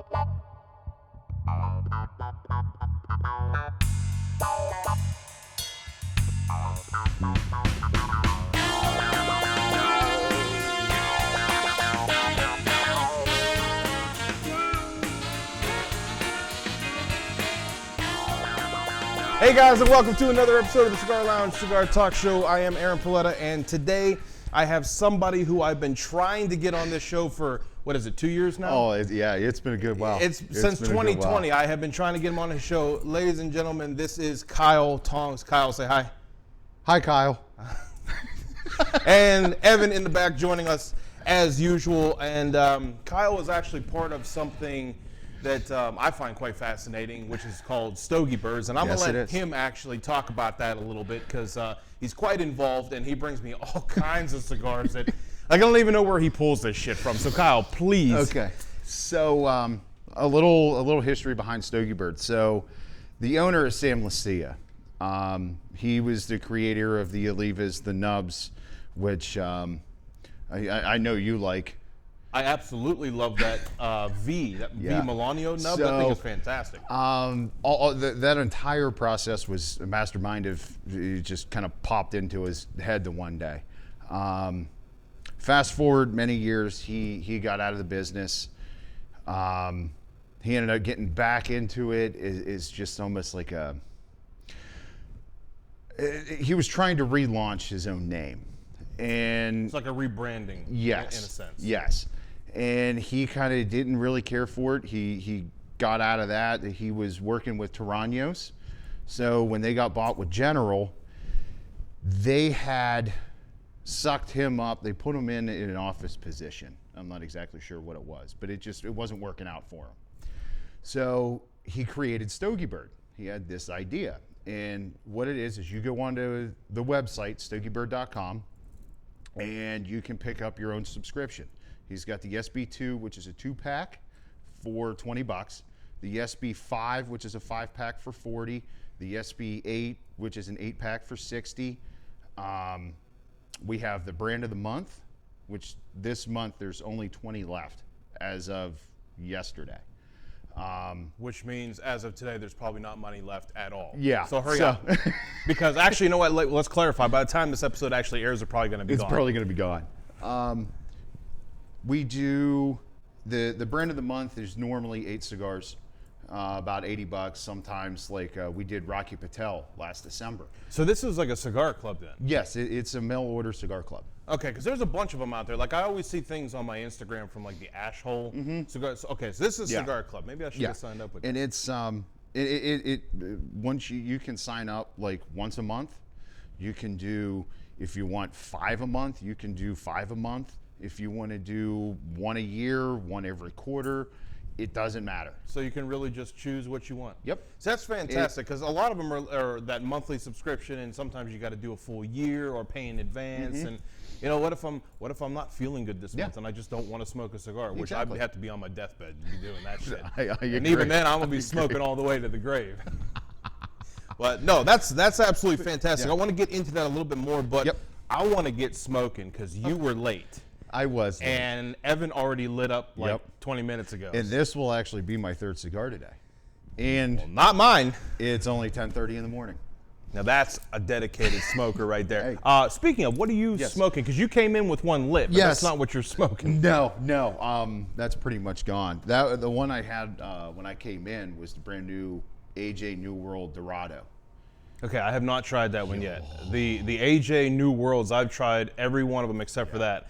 Hey guys, and welcome to another episode of the Cigar Lounge, Cigar Talk Show. I am Aaron Paoletta, and today I have somebody who I've been trying to get on this show for, what is it, 2 years now? Oh, yeah, it's been a good while. It's since 2020. I have been trying to get him on the show. Ladies and gentlemen, this is Kyle Tonks. Kyle, say hi. Hi, Kyle. And Evan in the back joining us as usual. And Kyle is actually part of something that I find quite fascinating, which is called Stogie Birds. And I'm going to let him actually talk about that a little bit because he's quite involved and he brings me all kinds of cigars that I don't even know where he pulls this shit from. So Kyle, please. Okay. So a little history behind Stogie Birds. So the owner is Sam Lucia. He was the creator of the Olivas, the Nubs, which I know you like. I absolutely love that V Melanio nub. That thing is fantastic. That entire process was a mastermind it just kind of popped into his head the one day. Fast forward many years, he got out of the business. He ended up getting back into it. Is just almost like he was trying to relaunch his own name. And it's like a rebranding, yes, in a sense. Yes. And he kind of didn't really care for it. He got out of that. He was working with Tyrannos. So when they got bought with General, they had sucked him up. They put him in an office position. I'm not exactly sure what it was, but it wasn't working out for him. So he created Stogie Bird. He had this idea. And what it is you go onto the website, stogiebird.com, and you can pick up your own subscription. He's got the SB2, which is a 2-pack for $20. The SB5, which is a 5-pack for $40. The SB8, which is an 8-pack for $60. We have the brand of the month, which this month there's only 20 left as of yesterday. Which means as of today, there's probably not money left at all. Yeah. So hurry up. Because actually, you know what? Let's clarify. By the time this episode actually airs, they're probably going to be gone. It's probably going to be gone. We do the brand of the month is normally 8 cigars, about $80. Sometimes we did Rocky Patel last December. So this is like a cigar club then? Yes, it's a mail order cigar club. Okay, because there's a bunch of them out there. Like I always see things on my Instagram from like the Ash Hole cigars. Okay, so this is a cigar club. Maybe I should have signed up with and it's once you can sign up like once a month. You can do, if you want 5 a month, you can do 5 a month. If you want to do 1 a year, 1 every quarter, it doesn't matter. So you can really just choose what you want. Yep. So that's fantastic because a lot of them are that monthly subscription, and sometimes you got to do a full year or pay in advance. And you know, what if I'm not feeling good this month and I just don't want to smoke a cigar, which I'd have to be on my deathbed to be doing that shit. And even then, I'm gonna be smoking all the way to the grave. But no, that's absolutely fantastic. I want to get into that a little bit more, but I want to get smoking because you were late. I was late. And Evan already lit up 20 minutes ago. And this will actually be my 3rd cigar today. And not mine. It's only 10:30 in the morning. Now that's a dedicated smoker right there. Speaking of, what are you smoking? Because you came in with one lit, but that's not what you're smoking. No. That's pretty much gone. The one I had when I came in was the brand new AJ New World Dorado. Okay, I have not tried that one yet. The AJ New Worlds, I've tried every one of them except for that.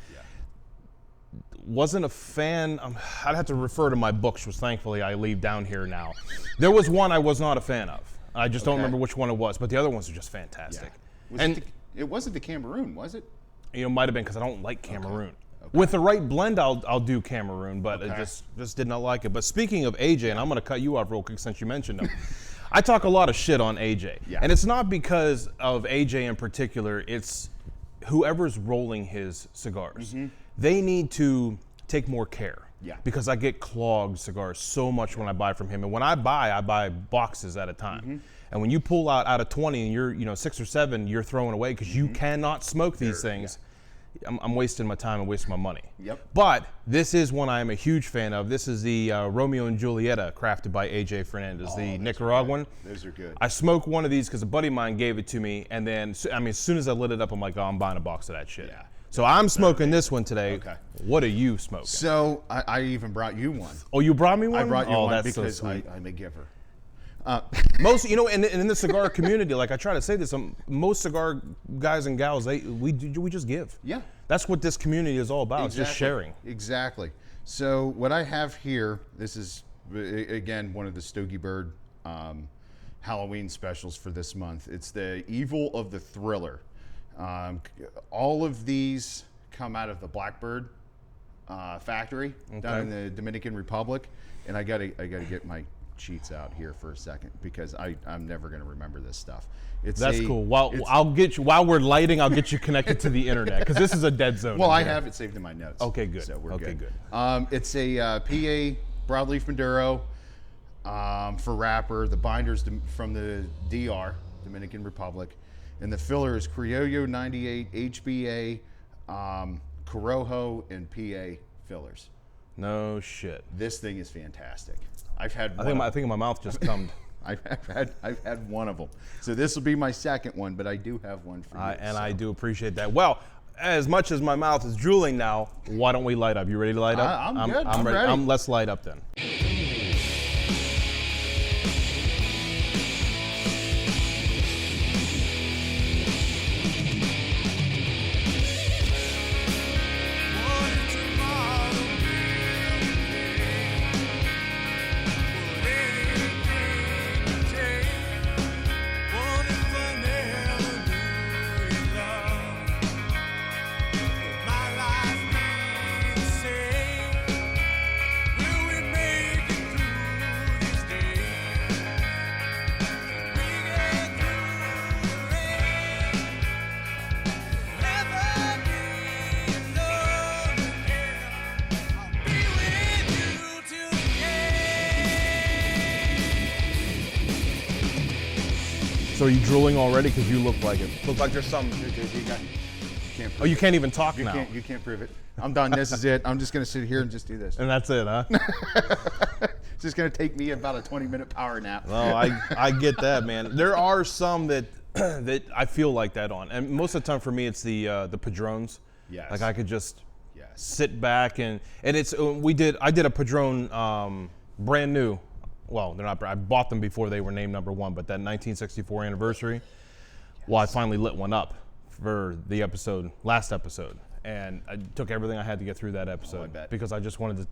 Wasn't a fan. I'd have to refer to my books, which thankfully I leave down here now. There was one I was not a fan of. I just don't remember which one it was, but the other ones are just fantastic. It wasn't the Cameroon, was it? You know, it might have been because I don't like Cameroon. Okay. With the right blend, I'll do Cameroon, but I just did not like it. But speaking of AJ, and I'm going to cut you off real quick since you mentioned him. I talk a lot of shit on AJ, and it's not because of AJ in particular. It's whoever's rolling his cigars. They need to take more care. Because I get clogged cigars so much when I buy from him. And when I buy boxes at a time. And when you pull out of 20 and you're 6 or 7, you're throwing away because you cannot smoke these things. I'm wasting my time and wasting my money. Yep. But this is one I am a huge fan of. This is the Romeo and Julieta, crafted by AJ Fernandez, the Nicaraguan. Those are good. I smoked one of these because a buddy of mine gave it to me, and then I mean, as soon as I lit it up, I'm like, oh, I'm buying a box of that shit. Yeah. So I'm smoking this one today. Okay. What are you smoking? So I even brought you one. Oh, you brought me one? I brought you one that's because so sweet. I'm a giver. Most, in the cigar community, like I try to say this, most cigar guys and gals, we just give. Yeah. That's what this community is all about. It's just sharing. Exactly. So what I have here, this is again one of the Stogie Bird Halloween specials for this month. It's the Evil of the Thriller. All of these come out of the Blackbird factory down in the Dominican Republic, and I gotta get my sheets out here for a second because I'm never gonna remember this stuff. That's cool. While we're lighting, I'll get you connected to the internet because this is a dead zone. Well, I have it saved in my notes. Okay, good. So we're good. It's a PA broadleaf Maduro for wrapper. The binder's from the DR, Dominican Republic, and the filler is Criollo 98 HBA, Corojo, and PA fillers. No shit. This thing is fantastic. I've had. I think my mouth just cummed. I've had one of them. So this will be my second one, but I do have one for you. I do appreciate that. Well, as much as my mouth is drooling now, why don't we light up? You ready to light up? I'm good. I'm ready. Let's light up then. So are you drooling already? Because you look like it. Look like there's some. Oh, you can't even talk now. You can't prove it. I'm done. This is it. I'm just going to sit here and just do this. And that's it, huh? It's just going to take me about a 20-minute power nap. Oh, I get that, man. There are some that that I feel like that on, and most of the time for me, it's the Padrones. Yes. Like I could just sit back and it's I did a Padrone brand new. Well, they're not. I bought them before they were named #1, but that 1964 anniversary. Yes. Well, I finally lit one up for the last episode, and I took everything I had to get through that episode because I just wanted to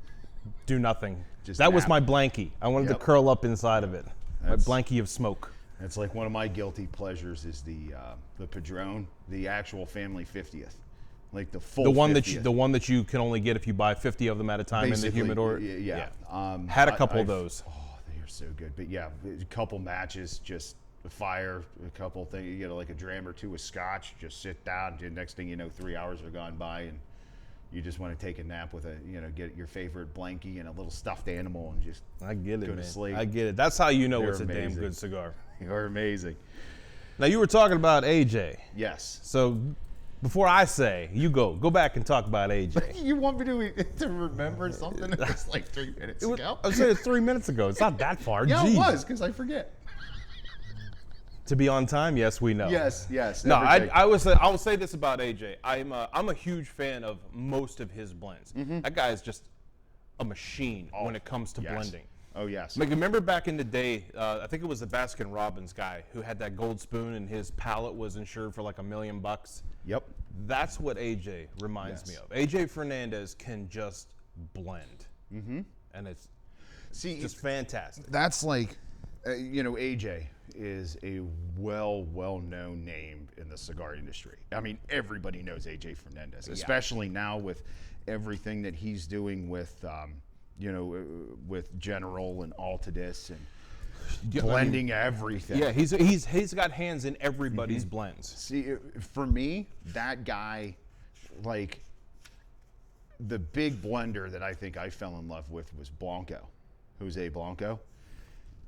do nothing. That was my blankie. I wanted to curl up inside of it. My blankie of smoke. It's like one of my guilty pleasures is the Padrone, the actual family 50th. Like the full 50th. The one that you can only get if you buy 50 of them at a time. Basically, in the humidor. Yeah. Had a couple of those. So good, but yeah, a couple matches, just a fire, a couple things. You get like a dram or two of scotch, just sit down. And next thing you know, 3 hours are gone by, and you just want to take a nap with get your favorite blankie and a little stuffed animal, and just go to sleep. I get it. That's how you know it's a damn good cigar. You're amazing. Now you were talking about AJ. Yes. So before I say, you go back and talk about AJ. You want me to remember something that's like 3 minutes ago? I was saying it's 3 minutes ago. It's not that far. Yeah, Jeez. It was, because I forget. To be on time, yes, we know. Yes. No, I will say this about AJ. I'm a huge fan of most of his blends. Mm-hmm. That guy is just a machine when it comes to blending. Oh, yes. Like, remember back in the day, I think it was the Baskin Robbins guy who had that gold spoon and his palette was insured for like $1 million. Yep. That's what AJ reminds me of. AJ Fernandez can just blend. Mm-hmm. And it's just fantastic. That's like, AJ is a well-known name in the cigar industry. I mean, everybody knows AJ Fernandez, especially now with everything that he's doing with with General and Altadis and blending everything. Yeah, he's got hands in everybody's blends. See, for me, that guy, like, the big blender that I think I fell in love with was Blanco, Jose Blanco.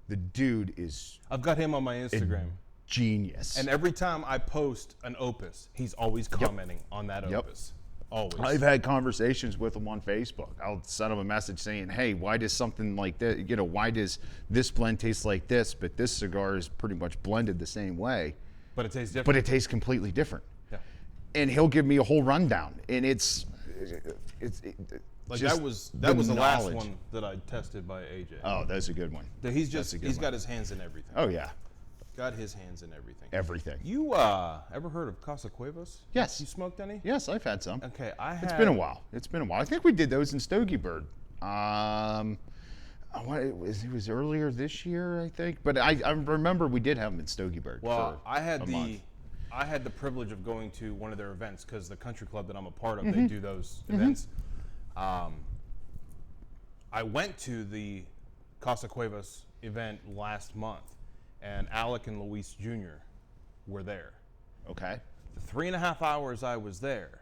The dude is... I've got him on my Instagram. Genius. And every time I post an opus, he's always commenting on that opus. Always. I've had conversations with them on Facebook. I'll send them a message saying, hey, why does something like that, why does this blend taste like this, but this cigar is pretty much blended the same way. But it tastes different. But it tastes completely different. Yeah. And he'll give me a whole rundown. And it's like just that was the last knowledge. one that I tested by AJ. Oh, that's a good one. He's got his hands in everything. Oh, yeah. Got his hands in everything. Everything. You ever heard of Casa Cuevas? Yes. You smoked any? Yes, I've had some. Okay, It's been a while. I think we did those in Stogie Bird. It was earlier this year, I think. But I remember we did have them in Stogie Bird. Well, for I had month. I had the privilege of going to one of their events because the country club that I'm a part of, they do those events. I went to the Casa Cuevas event last month, and Alec and Luis Jr. were there. Okay. The 3.5 hours I was there,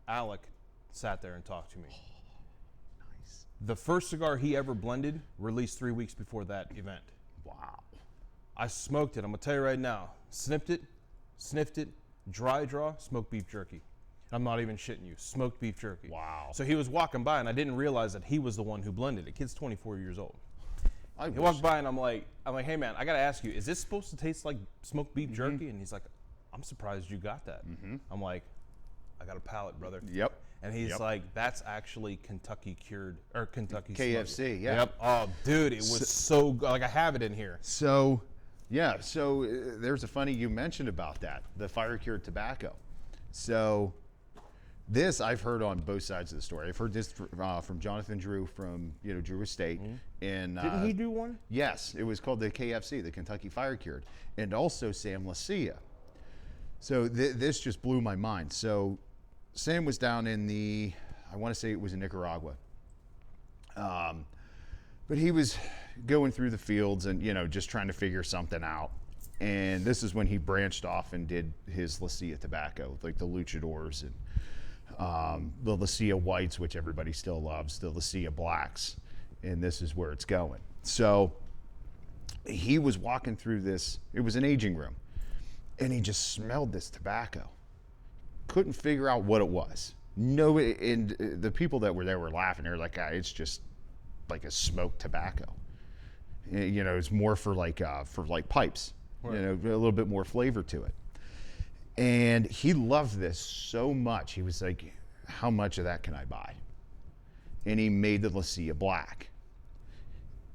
Alec sat there and talked to me. Nice. The first cigar he ever blended released 3 weeks before that event. Wow. I smoked it. I'm gonna tell you right now. Sniffed it, dry draw, smoked beef jerky. I'm not even shitting you. Smoked beef jerky. Wow. So he was walking by, and I didn't realize that he was the one who blended it. Kid's 24 years old. He Walked by, and I'm like, hey man, I gotta ask you, is this supposed to taste like smoked beef jerky? And he's like, I'm surprised you got that. I'm like, I got a palate, brother. Yep. And he's like, that's actually Kentucky cured, or Kentucky KFC, smoked. yeah. Yep. Oh, dude, it was so good. Like, I have it in here. So, yeah, there's a funny you mentioned about that, the fire cured tobacco. So this I've heard on both sides of the story. I've heard this from Jonathan Drew from Drew Estate. And Didn't he do one? Yes, it was called the KFC, the Kentucky Fire Cured, and also Sam Lucia. So this just blew my mind. So Sam was down in I want to say it was in Nicaragua. But he was going through the fields and, just trying to figure something out. And this is when he branched off and did his Lucia tobacco, like the Luchadors and the Lucia Whites, which everybody still loves, the Lucia Blacks. And this is where it's going. So he was walking through this, it was an aging room, and he just smelled this tobacco. Couldn't figure out what it was. No, and the people that were there were laughing. They were like, it's just like a smoked tobacco. It's more for like pipes. Right. A little bit more flavor to it. And he loved this so much. He was like, how much of that can I buy? And he made the Lucia Black.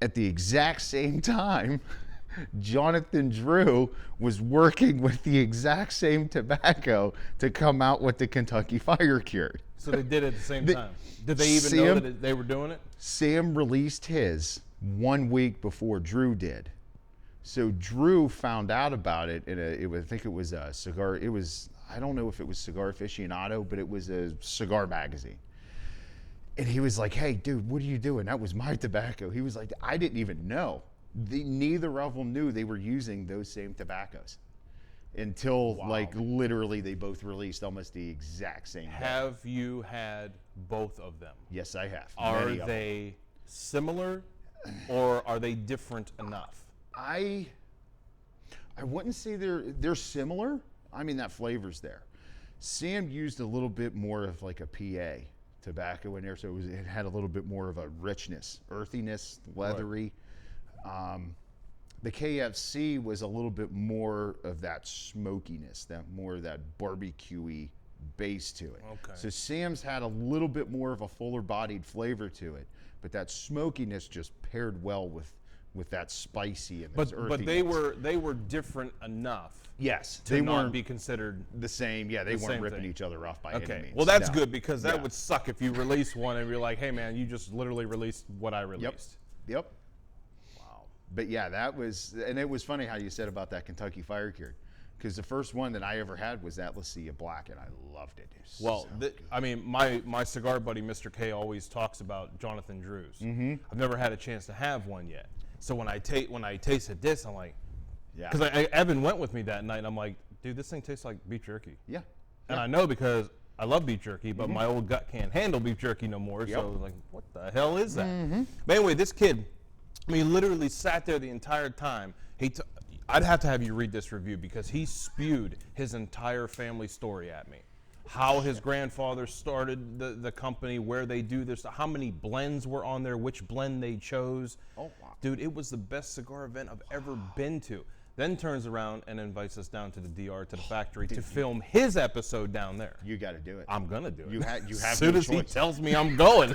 At the exact same time, Jonathan Drew was working with the exact same tobacco to come out with the Kentucky Fire Cured. So they did it at the same time. Did they even know that they were doing it? Sam released his 1 week before Drew did. So Drew found out about it I think it was a cigar. I don't know if it was Cigar Aficionado, but it was a cigar magazine. And he was like, hey, dude, what are you doing? That was my tobacco. He was like, I didn't even know. Neither of them knew they were using those same tobaccos until literally they both released almost the exact same day. Have you had both of them? Yes, I have. Are they similar or are they different enough? I wouldn't say they're similar. I mean, that flavor's there. Sam used a little bit more of like a PA tobacco in there, so it had a little bit more of a richness, earthiness, leathery. Right. The KFC was a little bit more of that smokiness, more of that barbecue-y base to it. Okay. So Sam's had a little bit more of a fuller-bodied flavor to it, but that smokiness just paired well with that spicy and earthiness. But they were different enough. Yes, they weren't be considered the same. Yeah, they weren't ripping each other off by any means. Well, that's good because that would suck if you release one and you're like, hey man, you just literally released what I released. Yep. Wow. But yeah, that was, and it was funny how you said about that Kentucky Fire Cured, because the first one that I ever had was that Lucia Black, and I loved it. Well, I mean, my cigar buddy, Mr. K, always talks about Jonathan Drew's. Mm-hmm. I've never had a chance to have one yet. So when I tasted this, I'm like, because Evan went with me that night, and I'm like, dude, this thing tastes like beef jerky. Yeah. And I know because I love beef jerky, but my old gut can't handle beef jerky no more. So I was like, what the hell is that? Mm-hmm. But anyway, this kid, he literally sat there the entire time. I'd have to have you read this review because he spewed his entire family story at me. how his grandfather started the company, where they do this, how many blends were on there, which blend they chose. Oh, wow. Dude, it was the best cigar event I've ever been to. Then turns around and invites us down to the DR, to the factory, to film his episode down there. You got to do it. I'm going to do it. You have as soon no as he choice. tells me I'm going.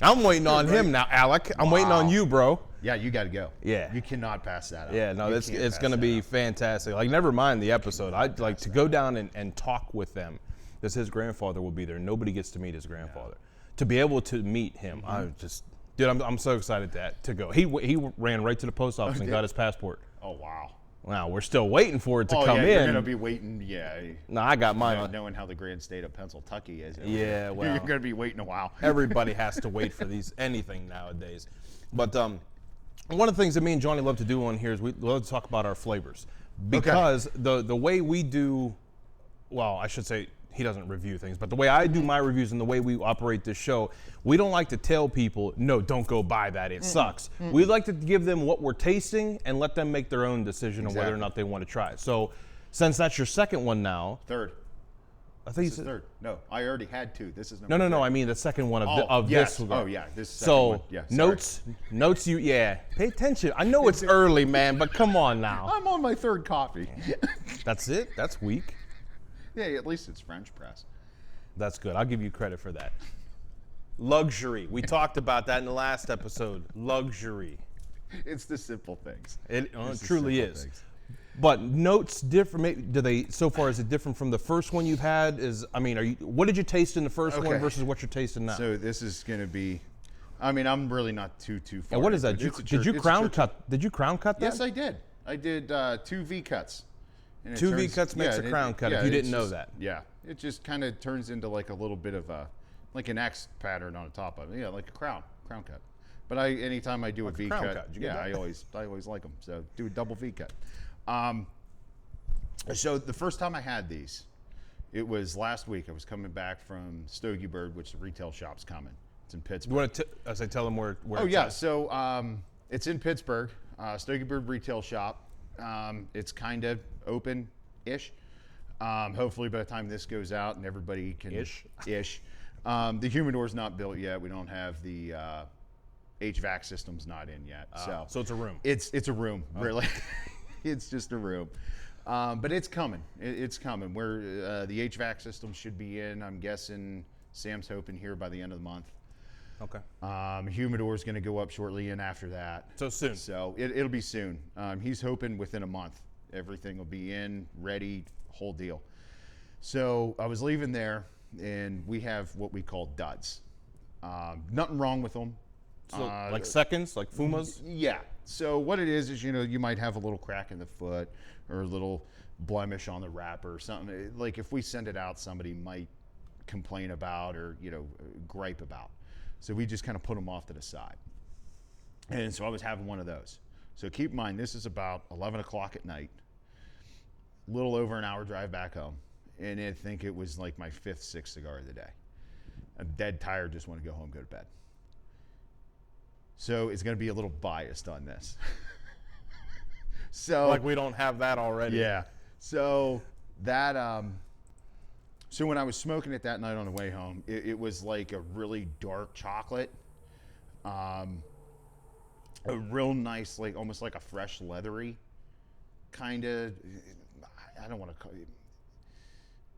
I'm waiting on him now, Alec. I'm waiting on you, bro. Yeah, you got to go. Yeah. You cannot pass that up. Yeah, no, You it's can't going to pass be that up. fantastic. Like, never mind the episode. I'd like to go down and talk with them, because his grandfather will be there. Nobody gets to meet his grandfather. To be able to meet him, I just, dude, I'm so excited to go. He ran right to the post office and got his passport. Oh, wow. Wow, we're still waiting for it to come yeah, in. You're going to be waiting, No, I got mine. Knowing how the grand state of Pennsylvania is. Yeah, well. You're going to be waiting a while. Everybody has to wait for anything nowadays. But one of the things that me and Johnny love to do on here is we love to talk about our flavors. Because the way we do, well, I should say he doesn't review things, but the way I do my reviews and the way we operate this show, we don't like to tell people, no, don't go buy that, it sucks. We like to give them what we're tasting and let them make their own decision on whether or not they want to try it. So since that's your second one now. Third. I think This is third. No, I already had two. This is number No, three. I mean the second one of yes. this cigar. Oh, yeah. This second So one. Yeah, sorry. notes, pay attention. I know it's early, man, but come on now. I'm on my third coffee. That's it? That's weak. Yeah, at least it's French press. That's good. I'll give you credit for that. Luxury. We talked about that in the last episode. Luxury. It's the simple things. It It's the truly simple is. things. But notes different. Do they so far? Is it different from the first one you've had? What did you taste in the first one versus what you're tasting now? So this is going to be. I mean, I'm really not too far. And what is that? Did you crown cut? Did you crown cut that? Yes, I did. I did 2 V cuts. And it Two V turns- cuts makes yeah, a crown cut. If you it's didn't know just- that. Yeah, it just kind of turns into like a little bit of like an X pattern on the top of it. Yeah, like a crown cut. But anytime I do a V crown cut, cut. Did you get yeah, that? I always like them. So do a double V cut. So the first time I had these, it was last week. I was coming back from Stogie Bird, which the retail shop's coming. It's in Pittsburgh. You want to tell them where Oh it's yeah, at? so it's in Pittsburgh, Stogie Bird retail shop. It's kind of open-ish. Hopefully by the time this goes out and everybody can Ish. The humidor's not built yet. We don't have the HVAC system's not in yet. So it's a room. It's a room, really. It's just a room. But it's coming. It's coming. Where the HVAC system should be in, I'm guessing Sam's hoping here by the end of the month. Okay. Humidor's going to go up shortly and after that. So soon. So it'll be soon. He's hoping within a month everything will be in, ready, whole deal. So I was leaving there, and we have what we call duds. Nothing wrong with them. So like seconds, like Fumas? Yeah. So what it is you might have a little crack in the foot or a little blemish on the wrapper or something. Like if we send it out, somebody might complain about or gripe about. So we just kind of put them off to the side. And so I was having one of those. So keep in mind, this is about 11 o'clock at night, a little over an hour drive back home. And I think it was like my 5th, 6th cigar of the day. I'm dead tired, just want to go home, go to bed. So it's going to be a little biased on this. So Like we don't have that already. yeah. So that so when I was smoking it that night on the way home, it was like a really dark chocolate. A real nice, like almost like a fresh leathery kind of, I don't want to call it,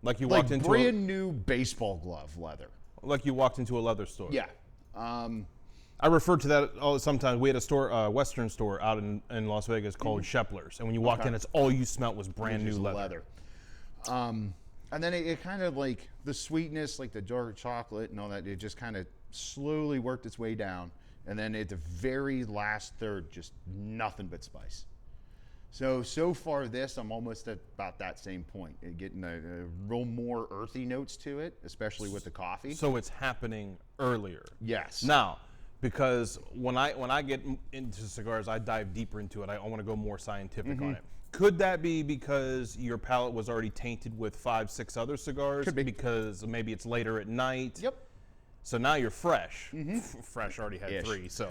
Like you like walked into brand new baseball glove leather. like you walked into a leather store. Yeah. I refer to that sometimes. We had a store, Western store out in Las Vegas called Shepler's, and when you walked in, it's all you smelt was brand new Just leather. And then it kind of like the sweetness, like the dark chocolate and all that, it just kind of slowly worked its way down. And then at the very last third, just nothing but spice. So far this, I'm almost at about that same point, getting a real more earthy notes to it, especially with the coffee. So it's happening earlier. Yes. Now, because when I get into cigars, I dive deeper into it. I want to go more scientific on it. Could that be because your palate was already tainted with 5, 6 other cigars? Could be. Because maybe it's later at night. Yep. So now you're fresh. Fresh already had Ish. 3, so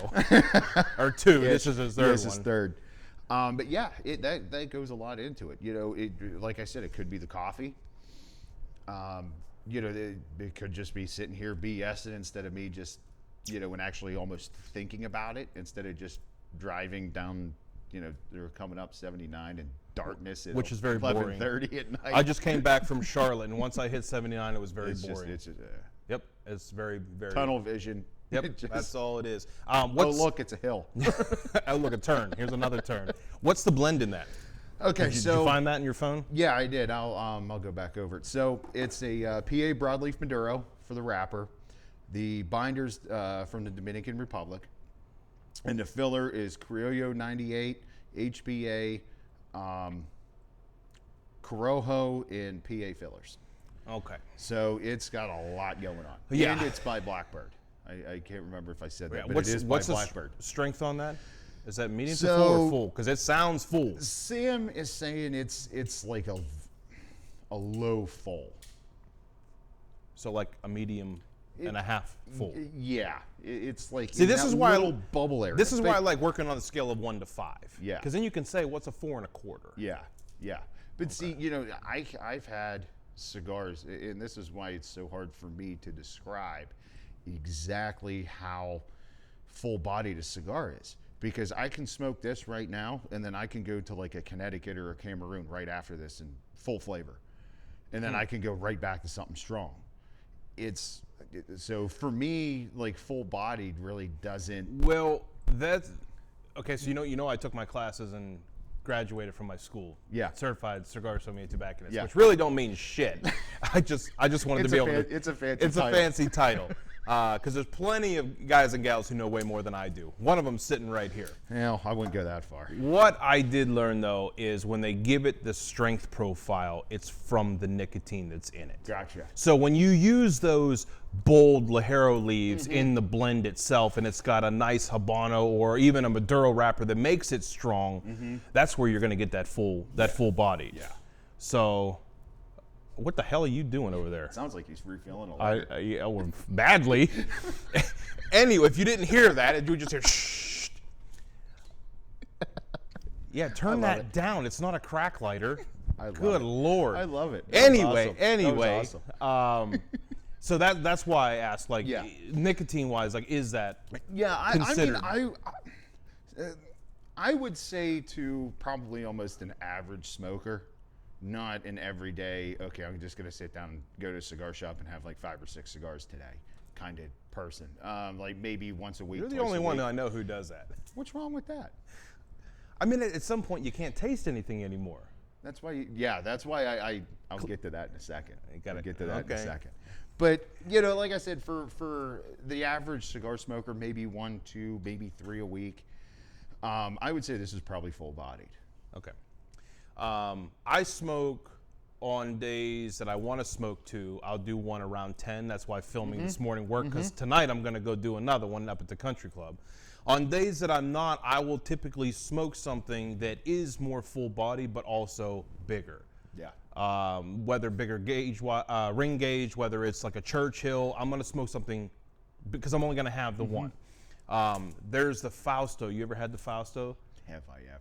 or 2. This is his third This one. is third. But yeah, that goes a lot into it. Like I said, it could be the coffee. You know, it could just be sitting here BSing instead of me just, you know, and actually almost thinking about it instead of just driving down, you know, they're coming up 79 in darkness at which is very boring. 11:30 at night. I just came back from Charlotte, and once I hit 79, it was very boring. It's just Yep, it's very, very tunnel vision. Yep, that's all it is. Oh, look, it's a hill. Oh, look, a turn. Here's another turn. What's the blend in that? Okay, did you find that in your phone? Yeah, I did. I'll go back over it. So it's a PA broadleaf Maduro for the wrapper. The binder's from the Dominican Republic, and the filler is Criollo 98, HBA, Corojo, and PA fillers. Okay. So it's got a lot going on. Yeah. And it's by Blackbird. I can't remember if I said that, but What's it is by the Blackbird. Strength on that? Is that medium to full or full? Because it sounds full. Sam is saying it's like a low full. So like a medium and a half full. Yeah, it's like See, this is why bubble area. This is why I like working on the scale of 1 to 5. Yeah. Because then you can say what's a 4 1/4. Yeah, yeah. But see, you know, I've had cigars, and this is why it's so hard for me to describe exactly how full-bodied a cigar is. Because I can smoke this right now, and then I can go to like a Connecticut or a Cameroon right after this in full flavor. And then I can go right back to something strong. So for me, like full-bodied really doesn't. Well, that's okay. So you know, I took my classes and graduated from my school. Yeah. Certified cigar sommelier tobacconist, Yeah. which really don't mean shit. I just wanted to be able to. It's a fancy. It's a fancy title. Because there's plenty of guys and gals who know way more than I do. One of them sitting right here. Well, I wouldn't go that far. What I did learn, though, is when they give it the strength profile, it's from the nicotine that's in it. Gotcha. So when you use those bold Ligero leaves in the blend itself, and it's got a nice Habano or even a Maduro wrapper that makes it strong, that's where you're going to get that full body. Yeah. So what the hell are you doing over there? Sounds like he's refilling a lot. Yeah, well, badly. Anyway, if you didn't hear that, you would just hear shh. Yeah, turn that down. It's not a crack lighter. Good Lord. I love it. Anyway, That was awesome. So that's why I asked, like, nicotine-wise, like, is that considered? I would say to probably almost an average smoker, not an everyday, okay, I'm just going to sit down and go to a cigar shop and have like 5 or 6 cigars today kind of person. Like maybe once a week. You're the only one I know who does that. What's wrong with that? I mean, at some point, you can't taste anything anymore. That's why, that's why I'll get to that in a second. I'll get to that in a second. But, you know, like I said, for the average cigar smoker, maybe 1, 2, maybe 3 a week, I would say this is probably full-bodied. Okay. I smoke on days that I want to smoke 2. I'll do one around 10. That's why filming this morning worked, because tonight I'm going to go do another one up at the country club. On days that I'm not, I will typically smoke something that is more full body, but also bigger. Yeah. Whether bigger gauge, ring gauge, whether it's like a Churchill, I'm going to smoke something because I'm only going to have the one. There's the Fausto. You ever had the Fausto? Have I ever?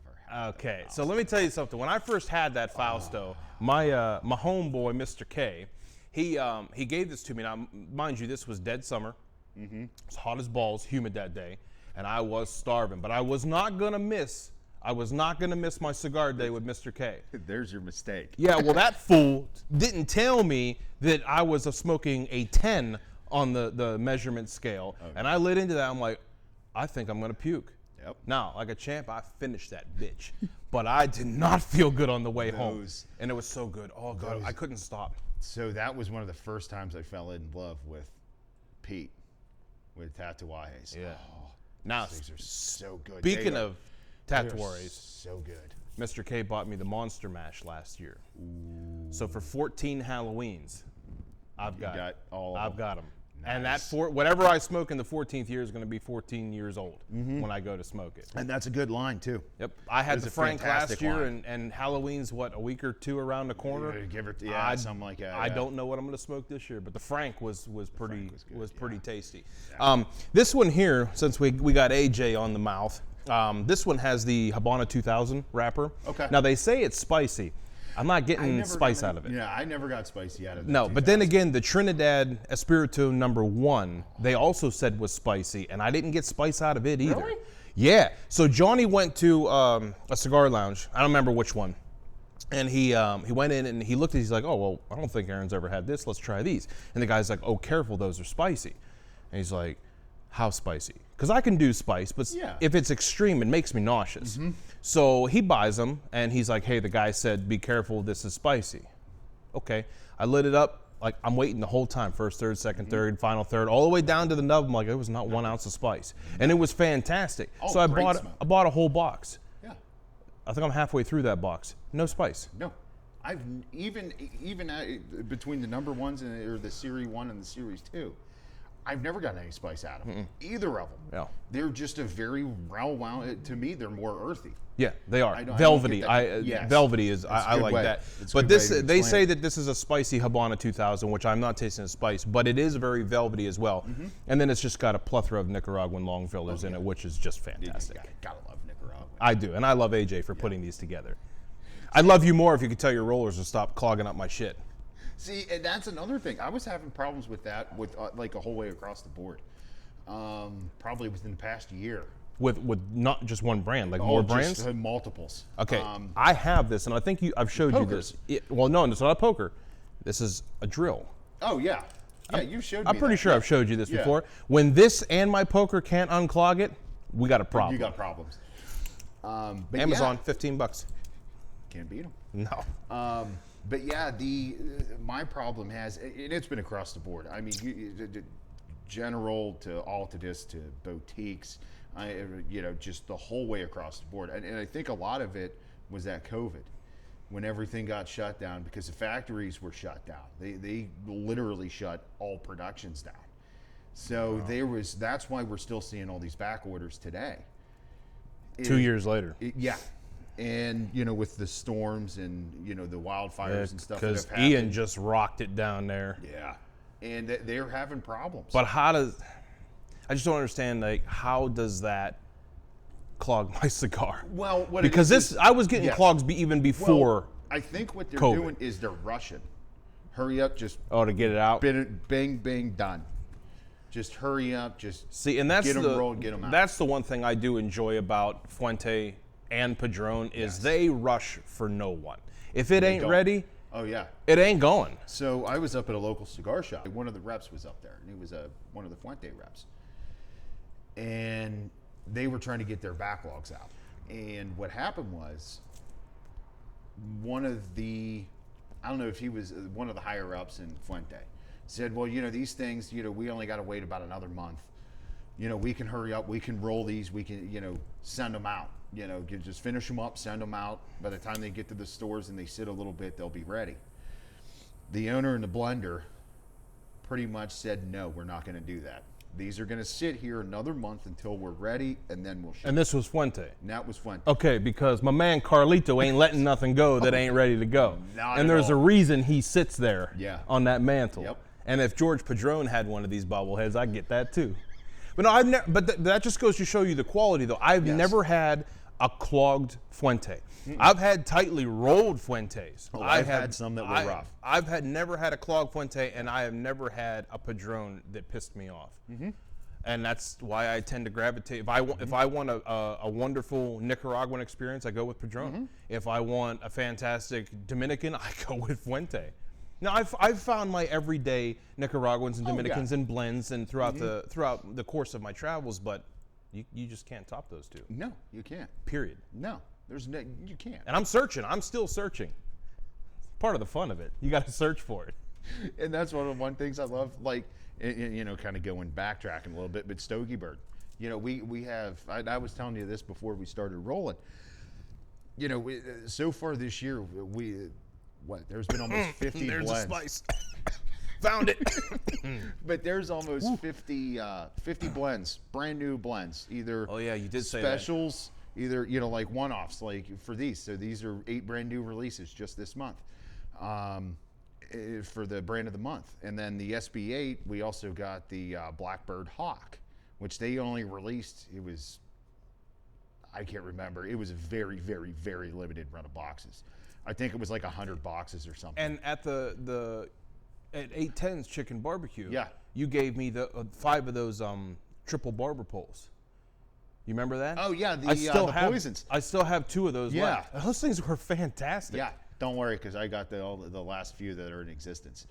Okay, so let me tell you something. When I first had that Fausto, my homeboy, Mr. K, he gave this to me. Now, mind you, this was dead summer. It was hot as balls, humid that day, and I was starving. But I was not gonna miss my cigar day with Mr. K. There's your mistake. Yeah, well, that fool didn't tell me that I was smoking a 10 on the measurement scale, and I lit into that. I'm like, I think I'm gonna puke. Yep. Now, like a champ, I finished that bitch, but I did not feel good on the way home, and it was so good. Oh God, I couldn't stop. So that was one of the first times I fell in love with Pete, with Tatuajes. Yeah. Oh, now, these are so good. Speaking of Tatuajes, so good. Mr. K bought me the Monster Mash last year. Ooh. So for 14 Halloweens, I've got them. Nice. And that whatever I smoke in the 14th year is going to be 14 years old when I go to smoke it. And that's a good line too. Yep. I had the Frank last year, and Halloween's what, a week or 2 around the corner. Give it, something like that. I don't know what I'm going to smoke this year, but the Frank was pretty tasty. Yeah. This one here, since we got AJ on the mouth, this one has the Habana 2000 wrapper. Okay. Now they say it's spicy. I'm not getting spice out of it. Yeah, I never got spicy out of it. No, but then again, the Trinidad Espirito #1, they also said was spicy, and I didn't get spice out of it either. Really? Yeah. So Johnny went to a cigar lounge. I don't remember which one. And he went in and he looked at it, he's like, oh, well, I don't think Aaron's ever had this. Let's try these. And the guy's like, oh, careful, those are spicy. And he's like, how spicy? Because I can do spice, but if it's extreme, it makes me nauseous. So he buys them, and he's like, hey, the guy said, be careful, this is spicy. Okay. I lit it up. Like, I'm waiting the whole time, first third, second third, final third, all the way down to the nub. I'm like, it was not 1 ounce of spice. And it was fantastic. So I bought a whole box. Yeah. I think I'm halfway through that box. No spice. No. I've even between the #1s or the Series 1 and the Series 2, I've never gotten any spice out of them. Either of them. Yeah. They're just a very well-wound. To me, they're more earthy. Yeah, they are. Velvety. Velvety is. I like that. But they say that this is a spicy Habana 2000, which I'm not tasting as spice, but it is very velvety as well. And then it's just got a plethora of Nicaraguan long fillers in it, which is just fantastic. Gotta love Nicaragua. I do, and I love AJ for putting these together. I'd love you more if you could tell your rollers to stop clogging up my shit. See, and that's another thing. I was having problems with that with like a whole way across the board. Probably within the past year. With not just one brand, like more brands? Just multiples. Okay, I have this, and I think I've showed you this. Well, no, it's not a poker. This is a drill. Oh, yeah. Yeah, you showed me I'm pretty sure I've showed you this before. When this and my poker can't unclog it, we got a problem. You got problems. But Amazon, $15. Can't beat them. No. But yeah, my problem has, and it's been across the board. I mean, general to Altadis to boutiques, just the whole way across the board. And I think a lot of it was that COVID, when everything got shut down because the factories were shut down. They literally shut all productions down. So that's why we're still seeing all these back orders today. 2 years later. Yeah. And, with the storms and, the wildfires and stuff that have happened. Ian just rocked it down there. Yeah. And they're having problems. But I just don't understand, like, how does that clog my cigar? Well, because I was getting clogs even before. Well, I think what they're COVID. doing is they're rushing. Hurry up, just. Oh, to get it out? Bang, bang, done. Just hurry up, just and that's get them rolled, get them out. That's the one thing I do enjoy about Fuente and Padron is they rush for no one. If it ain't ready, it ain't going. So I was up at a local cigar shop. One of the reps was up there, and he was one of the Fuente reps. And they were trying to get their backlogs out. And what happened was one of the, I don't know if he was one of the higher ups in Fuente, said, well, these things, we only got to wait about another month. We can hurry up. We can roll these. We can, send them out. Just finish them up, send them out. By the time they get to the stores and they sit a little bit, they'll be ready. The owner and the blender pretty much said, no, we're not going to do that. These are going to sit here another month until we're ready, and then we'll ship. And this was Fuente? And that was Fuente. Okay, because my man Carlito ain't letting nothing go that ain't ready to go. And there's a reason he sits there on that mantle. Yep. And if George Padron had one of these bobbleheads, I'd get that too. But no, that just goes to show you the quality, though. I've never had a clogged Fuente. I've had tightly rolled Fuentes. I've had some that were rough. I've never had a clogged Fuente, and I have never had a Padron that pissed me off. And that's why I tend to gravitate. If I want a wonderful Nicaraguan experience, I go with Padron. If I want a fantastic Dominican, I go with Fuente. Now, I've found my everyday Nicaraguans and Dominicans in blends and throughout the course of my travels, but you just can't top those two. No, you can't. Period. No, you can't. And I'm searching. I'm still searching. Part of the fun of it. You got to search for it. And that's one of the things I love, like, kind of going backtracking a little bit, but Stogie Bird. We have, I was telling you this before we started rolling. So far this year, there's been almost 50 there's blends. A spice. Found it. But there's almost 50 blends, brand new blends. Either you did say specials, either like one-offs, like for these. So these are 8 brand new releases just this month for the brand of the month. And then the SB8, we also got the Blackbird Hawk, which they only released. I can't remember. It was a very, very, very limited run of boxes. I think it was like 100 boxes or something. And at at 810's Chicken Barbecue, Yeah. you gave me the 5 of those triple barber poles. You remember that? Oh yeah, I still the have poisons. I still have 2 of those Yeah. left. Those things were fantastic. Yeah, don't worry, because I got the last few that are in existence.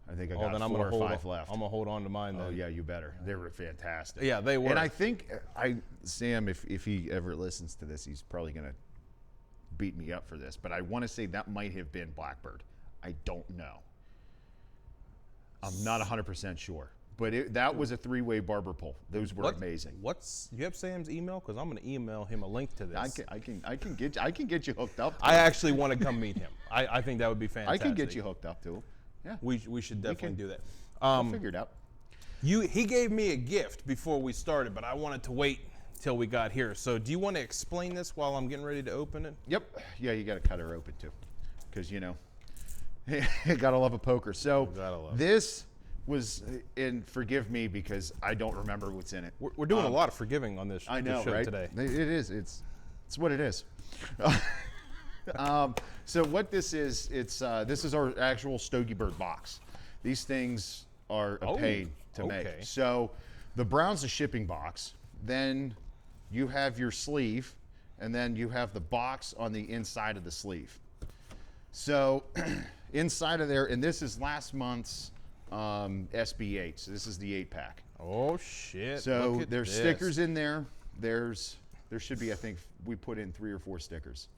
I think I Oh, got then 4 or 5 left. I'm gonna hold on to mine then. Oh yeah, you better. They were fantastic. Yeah, they were. And I think Sam, if he ever listens to this, he's probably gonna beat me up for this, but I want to say that might have been Blackbird. I don't know. I'm not 100% sure, but that was a 3-way barber pole. Those were amazing. You have Sam's email? Because I'm gonna email him a link to this. I can get you hooked up. I actually want to come meet him. I think that would be fantastic. I can get you hooked up to him. Yeah, We should definitely do that. we'll figure it out. He gave me a gift before we started, but I wanted to wait till we got here. So do you want to explain this while I'm getting ready to open it? Yep. Yeah, you got to cut her open too, because you gotta love a poker. So this was, and forgive me because I don't remember what's in it. We're doing a lot of forgiving on this, I know, this show right? today. It is. It's what it is. So what this is, this is our actual Stogie Bird box. These things are a pain to make. So the brown's a shipping box. Then you have your sleeve, and then you have the box on the inside of the sleeve. So inside of there, and this is last month's SB8. So this is the 8-pack. Oh shit! So there's stickers in there. There should be, I think we put in 3 or 4 stickers.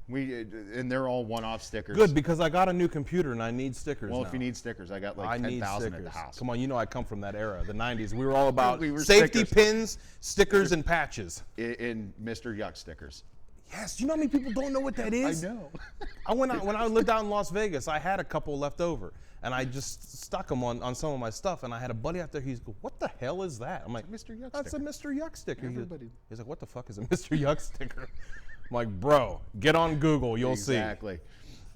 And they're all one-off stickers. Good, because I got a new computer and I need stickers. Well, now. if you need stickers, I got like 10,000 at the house. Come on, you know I come from that era, the 90s. We were all about We were safety stickers. pins, stickers, and patches. In Mr. Yuck stickers. Yes, you know how many people don't know what that is? I know. When I lived out in Las Vegas, I had a couple left over, and I just stuck them on some of my stuff. And I had a buddy out there. He's go, "What the hell is that?" I'm like, Mr. Yuck "That's sticker. a Mr. Yuck sticker." Everybody. He's like, "What the fuck is a Mr. Yuck sticker?" I'm like, "Bro, get on Google. You'll see." Exactly.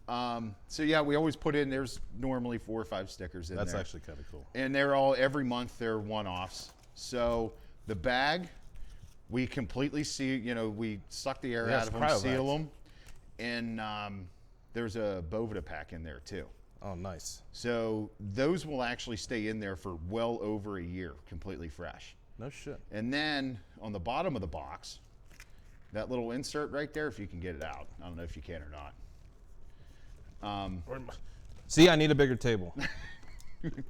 So yeah, we always put in. There's normally 4 or 5 stickers in there. That's actually kind of cool. And they're all every month. They're one-offs. So the bag, we completely seal. We suck the air out of them, seal them, and there's a Boveda pack in there too. Oh, nice. So those will actually stay in there for well over a year, completely fresh. No shit. And then on the bottom of the box, that little insert right there, if you can get it out. I don't know if you can or not. See, I need a bigger table.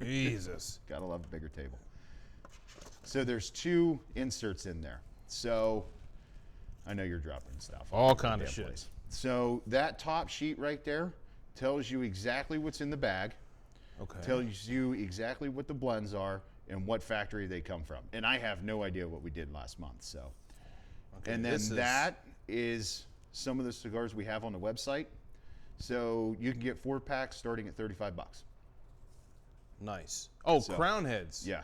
Jesus. Gotta love a bigger table. So there's 2 inserts in there. So I know you're dropping stuff. All kind of shit. Place. So that top sheet right there tells you exactly what's in the bag. Okay. Tells you exactly what the blends are and what factory they come from. And I have no idea what we did last month. So, Okay, and then that is some of the cigars we have on the website. So you can get 4 packs starting at $35. Nice. Oh, So, Crown Heads. Yeah.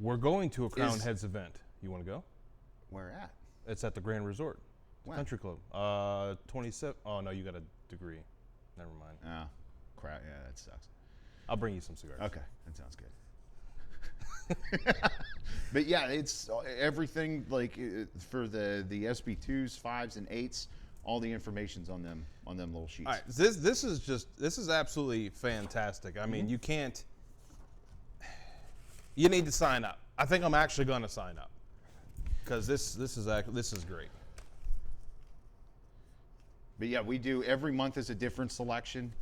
We're going to a Crown Heads event. You want to go? Where at? It's at the Grand Resort. When? Country Club. 27. Oh, no, you got a degree. Never mind. Oh, crap. Yeah, that sucks. I'll bring you some cigars. Okay, that sounds good. But yeah, it's everything like for the SB2s, 5s, and 8s. All the information's on them little sheets. All right, this is absolutely fantastic. I mean, you can't. You need to sign up. I think I'm actually going to sign up because this is great. But yeah, we do every month is a different selection.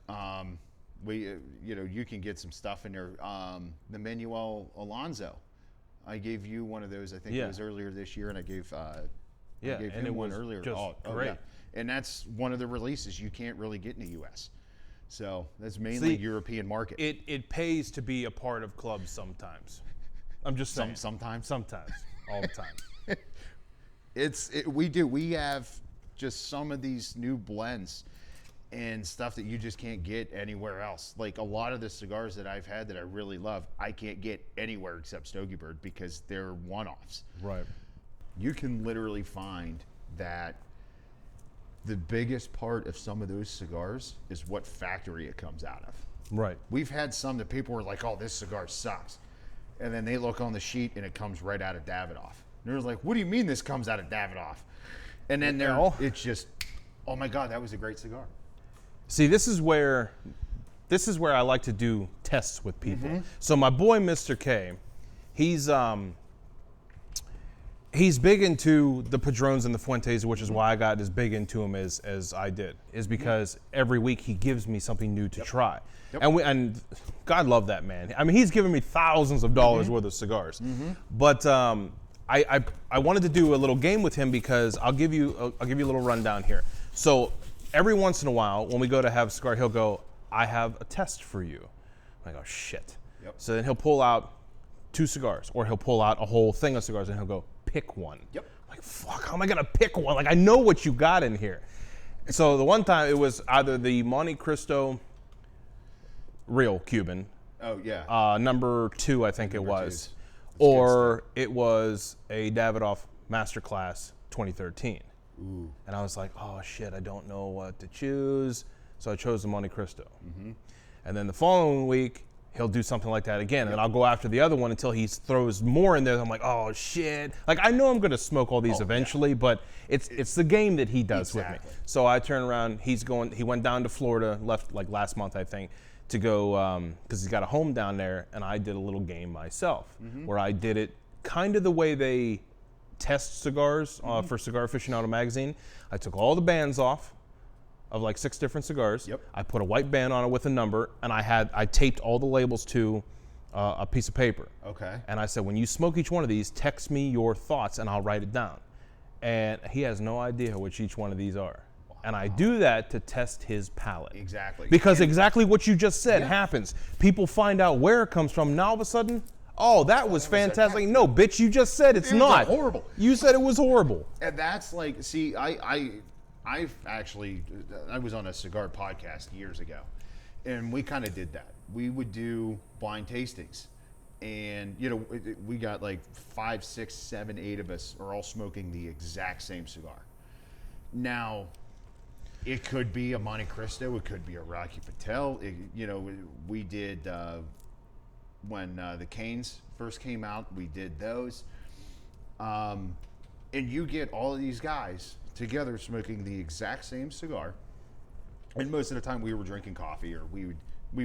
You can get some stuff in there. The Manuel Alonso, I gave you one of those. I think it was earlier this year, and I gave him one earlier. Great. Yeah. And that's one of the releases you can't really get in the U.S. So that's mainly European market. It pays to be a part of clubs sometimes. I'm just saying. Sometimes, all the time. We have just some of these new blends and stuff that you just can't get anywhere else. Like a lot of the cigars that I've had that I really love, I can't get anywhere except Stogie Bird because they're one-offs. Right. You can literally find that the biggest part of some of those cigars is what factory it comes out of. Right. We've had some that people were like, "Oh, this cigar sucks," and then they look on the sheet and it comes right out of Davidoff. And they're like, "What do you mean this comes out of Davidoff?" And then it's just, "Oh my God, that was a great cigar." See, this is where I like to do tests with people. So my boy Mr. K, he's big into the Padrones and the Fuentes, which is why I got as big into him as I did, is because every week he gives me something new to try. And God love that man. I mean, he's given me thousands of dollars worth of cigars. But I wanted to do a little game with him because I'll give you a little rundown here. So every once in a while, when we go to have a cigar, he'll go, "I have a test for you." I go, "Shit." So then he'll pull out 2 cigars, or he'll pull out a whole thing of cigars, and he'll go, "Pick one." I'm like, fuck, how am I gonna pick one? Like, I know what you got in here. So the one time it was either the Monte Cristo Real Cuban. Oh yeah. Number 2, I think it was. Or it was a Davidoff Masterclass 2013. Ooh. And I was like, oh shit, I don't know what to choose. So I chose the Monte Cristo. And then the following week, he'll do something like that again. And I'll go after the other one until he throws more in there. I'm like, oh shit. Like, I know I'm gonna smoke all these eventually, but it's the game that he does with me. So I turn around, he went down to Florida, left like last month, I think, to go, because he's got a home down there, and I did a little game myself, where I did it kind of the way they test cigars for Cigar Aficionado magazine. I took all the bands off of like 6 different cigars. I put a white band on it with a number, and I taped all the labels to a piece of paper. And I said, when you smoke each one of these, text me your thoughts, and I'll write it down. And he has no idea which each one of these are. And I do that to test his palate. Because exactly what you just said happens. People find out where it comes from. Now all of a sudden, oh, that was fantastic. No, bitch, you just said it's not. Horrible. You said it was horrible. And that's like, see, I was on a cigar podcast years ago, and we kind of did that. We would do blind tastings. And, you know, we got like 5, 6, 7, 8 of us are all smoking the exact same cigar. Now, it could be a Monte Cristo, it could be a Rocky Patel. You know, we did, when the Canes first came out, we did those. And you get all of these guys together smoking the exact same cigar. And most of the time we were drinking coffee, or we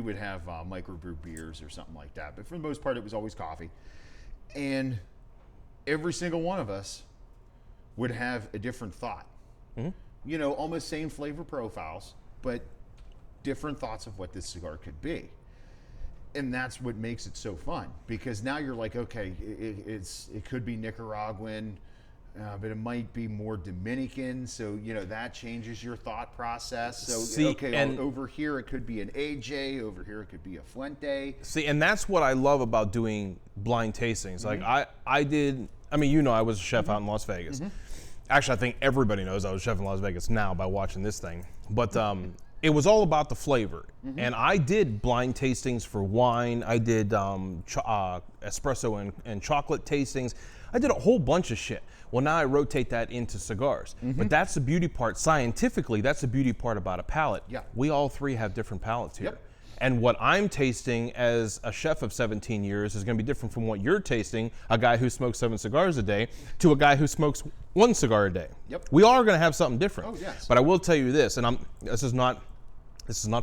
would have microbrew beers or something like that. But for the most part, it was always coffee. And every single one of us would have a different thought. You know, almost same flavor profiles, but different thoughts of what this cigar could be. And that's what makes it so fun, because now you're like, okay, it could be Nicaraguan, but it might be more Dominican. So, you know, that changes your thought process. So, over here it could be an AJ, over here it could be a Fuente. See, and that's what I love about doing blind tastings. Like I did, I mean, you know, I was a chef out in Las Vegas. Actually, I think everybody knows I was a chef in Las Vegas now by watching this thing. But it was all about the flavor. And I did blind tastings for wine. I did espresso and chocolate tastings. I did a whole bunch of shit. Well, now I rotate that into cigars. But that's the beauty part. Scientifically, that's the beauty part about a palate. We all 3 have different palates here. And what I'm tasting as a chef of 17 years is going to be different from what you're tasting, a guy who smokes 7 cigars a day, to a guy who smokes 1 cigar a day. We are going to have something different. But I will tell you this, and this is not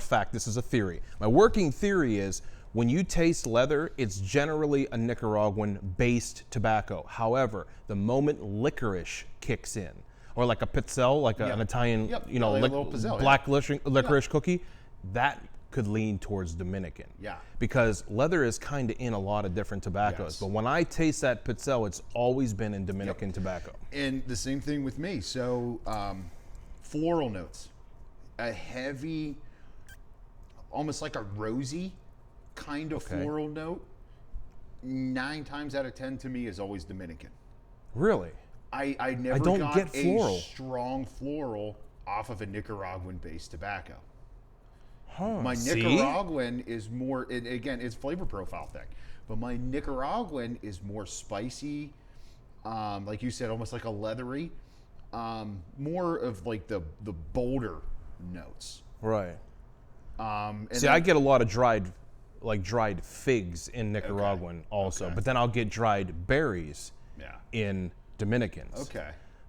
fact, this is a theory. My working theory is, when you taste leather, it's generally a Nicaraguan-based tobacco. However, the moment licorice kicks in, or like a pizzelle, like an Italian, you know, like pizzelle, black licorice cookie, that could lean towards Dominican. Because leather is kind of in a lot of different tobaccos. But when I taste that pizzelle, it's always been in Dominican tobacco. And the same thing with me. So floral notes, a heavy, almost like a rosy kind of floral note, 9 times out of 10 to me is always Dominican. Really? I never don't get floral. A strong floral off of a Nicaraguan-based tobacco. My Nicaraguan is more, again, it's flavor profile thing, but my Nicaraguan is more spicy, like you said, almost like a leathery, more of like the bolder notes. Right. And see, I get a lot of dried figs in Nicaraguan also, but then I'll get dried berries in Dominicans.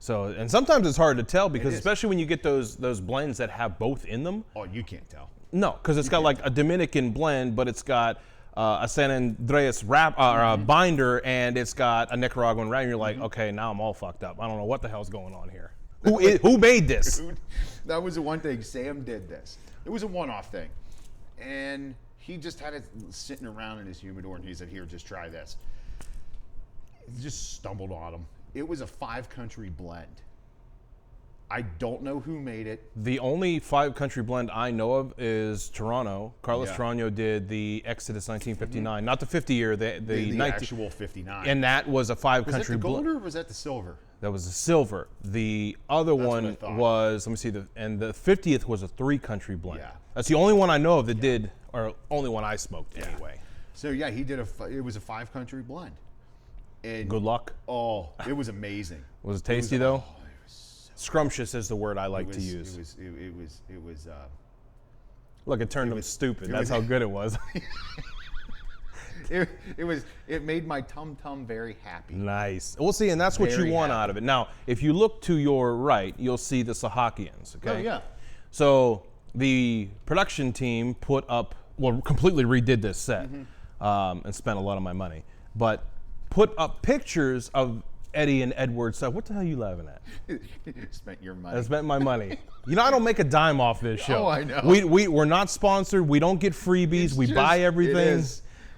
So, and sometimes it's hard to tell because especially when you get those blends that have both in them. Oh, you can't tell. No, because it's got like a Dominican blend, but it's got a San Andreas binder, and it's got a Nicaraguan wrap. And you're like, okay, now I'm all fucked up. I don't know what the hell's going on here. Who made this? Dude, that was the one thing. Sam did this. It was a one-off thing, and he just had it sitting around in his humidor, and he said, "Here, just try this." He just stumbled on him. It was a 5-country blend. I don't know who made it. The only 5-country blend I know of is Toronto. Carlos Toronto did the Exodus 1959, not the 50 year, the actual 59. And that was a 5-country blend. Was that the gold or was that the silver? That was the silver. The other one was, let me see, the 50th was a 3-country blend. Yeah. That's the only one I know of that did, or only one I smoked anyway. So yeah, he did it was a 5-country blend. And good luck. Oh, it was amazing. Was it tasty though? Scrumptious is the word I like to use. It was. Look, it turned him stupid. That's how good it was. It made my tum very happy. Nice. Well, see, and that's what you want out of it. Now, if you look to your right, you'll see the Sahakians. Okay. Oh yeah. So the production team completely redid this set, and spent a lot of my money, but put up pictures of Eddie and Edward's stuff. What the hell are you laughing at? Spent your money. I spent my money. You know, I don't make a dime off this show. Oh, I know. We're not sponsored. We don't get freebies. We buy everything.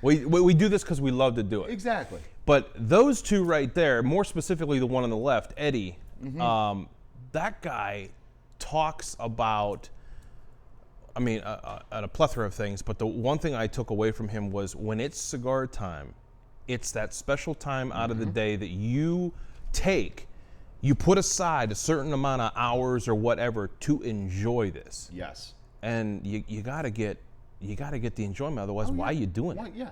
We do this because we love to do it. Exactly. But those two right there, more specifically the one on the left, Eddie, that guy talks about, I mean, a plethora of things, but the one thing I took away from him was when it's cigar time, it's that special time out of the day that you put aside a certain amount of hours or whatever to enjoy this. Yes. And you gotta get the enjoyment. Otherwise, why are you doing it? Yeah.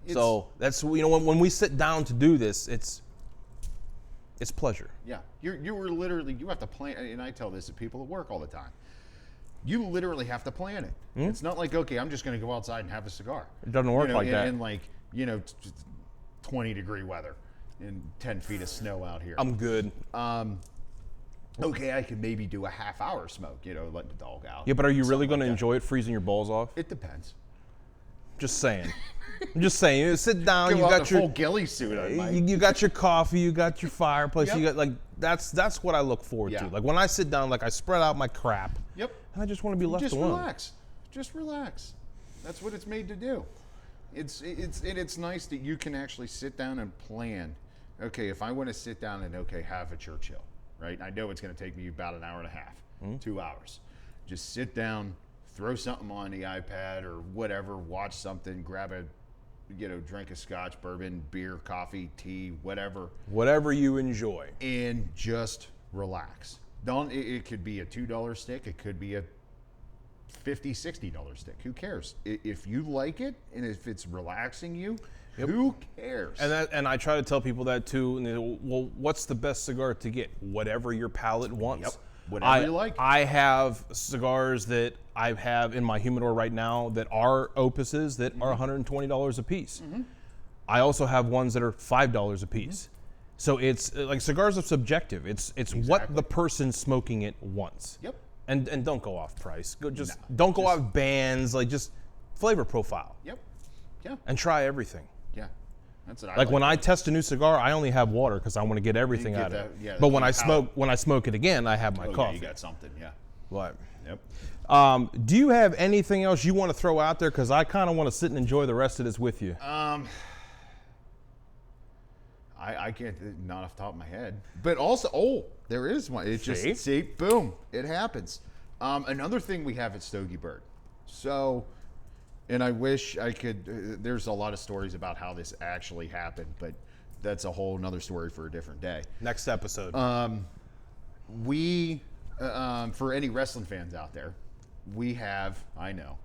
So that's, you know, when we sit down to do this, it's pleasure. Yeah. You were literally, you have to plan, and I tell this to people at work all the time. You literally have to plan it. It's not like, okay, I'm just going to go outside and have a cigar. It doesn't work like that. And like, 20-degree weather and 10 feet of snow out here. I'm good. Okay, I could maybe do a half-hour smoke, let the dog out. Yeah, but are you really going to enjoy it freezing your balls off? It depends. Just saying. I'm just saying. You sit down. You got your full ghillie suit on, Mike. You got your coffee. You got your fireplace. You got that's what I look forward to. Like when I sit down, like I spread out my crap. Yep. And I just want to be left alone. Just relax. That's what it's made to do. It's nice that you can actually sit down and plan. Okay, if I want to sit down and have a Churchill, right? I know it's going to take me about an hour and a half, 2 hours. Just sit down, throw something on the iPad or whatever, watch something, grab a, drink a scotch, bourbon, beer, coffee, tea, whatever. Whatever you enjoy. And just relax. It could be a $2 stick. It could be a $50, $60 stick. Who cares? If you like it and if it's relaxing you, who cares? And I try to tell people that too. And they go, well, what's the best cigar to get? Whatever your palate wants. Yep. Whatever you like. I have cigars that I have in my humidor right now that are opuses that are $120 a piece. I also have ones that are $5 a piece. So it's like cigars are subjective. It's what the person smoking it wants. Yep. And don't go off price. Don't go off bands. Like just flavor profile. Yep. Yeah. And try everything. Yeah. That's what I like when I test a new cigar, I only have water because I want to get everything out of it. Yeah, but when I smoke it again, I have my coffee. Yeah, you got something. Yeah. What? Yep. Do you have anything else you want to throw out there? Because I kind of want to sit and enjoy the rest of this with you. I can't, not off the top of my head. But also, there is one. It just, see, boom, it happens. Another thing we have at Stogie Bird. So, and I wish I could, there's a lot of stories about how this actually happened, but that's a whole nother story for a different day. Next episode. For any wrestling fans out there, we have, I know,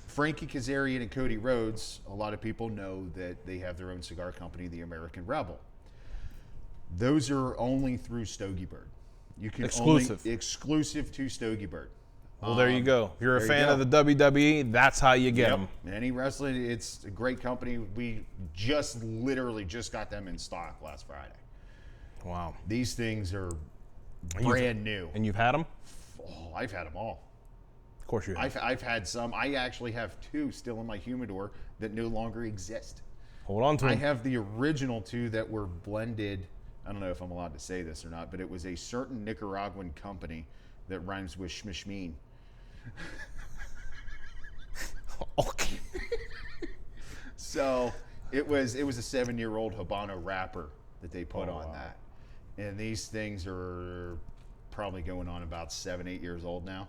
Frankie Kazarian and Cody Rhodes, a lot of people know that they have their own cigar company, the American Rebel. Those are only through Stogie Bird. You can exclusive to Stogie Bird. Well, there you go. If you're a fan of the WWE, that's how you get them. Any wrestling, it's a great company. We literally just got them in stock last Friday. Wow. These things are brand new. And you've had them? Oh, I've had them all. Of course you have. I've had some. I actually have 2 still in my humidor that no longer exist. Hold on to them. I have the original 2 that were blended. I don't know if I'm allowed to say this or not, but it was a certain Nicaraguan company that rhymes with Shmishmeen. Okay. So it was a 7-year-old Habano wrapper that they put on that. And these things are probably going on about 7, 8 years old now.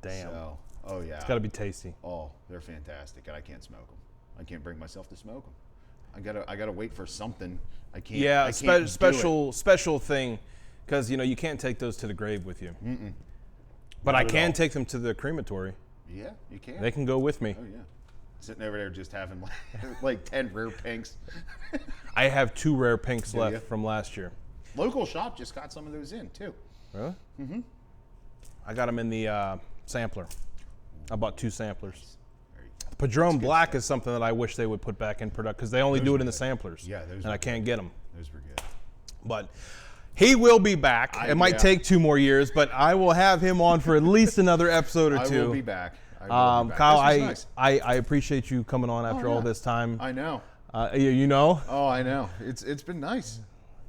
Damn. So, oh yeah. It's got to be tasty. Oh, they're fantastic, and I can't smoke them. I can't bring myself to smoke them. I gotta wait for something. I can't. Yeah, I can't special thing, because you can't take those to the grave with you. But Not I at can all. take them to the crematory. Yeah, you can. They can go with me. Oh yeah. Sitting over there just having like 10 rare pinks. I have 2 rare pinks Do left ya? from last year. Local shop just got some of those in too. Really? Mm-hmm. I got them in the sampler. I bought 2 samplers. There you go. Padron Black is something that I wish they would put back in production, because they only do it in the samplers. Yeah, those and were I can't get them. Those were good. But he will be back. It might take 2 more years, but I will have him on for at least another episode or 2. I will be back. I will be back. Kyle, This was nice. I appreciate you coming on after all this time. I know. You know? Oh, I know. It's been nice.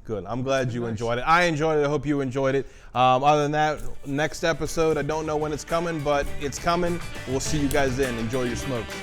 Good. I'm glad you nice. enjoyed it. I enjoyed it. I hope you enjoyed it. Other than that, next episode, I don't know when it's coming, but it's coming. We'll see you guys then. Enjoy your smokes.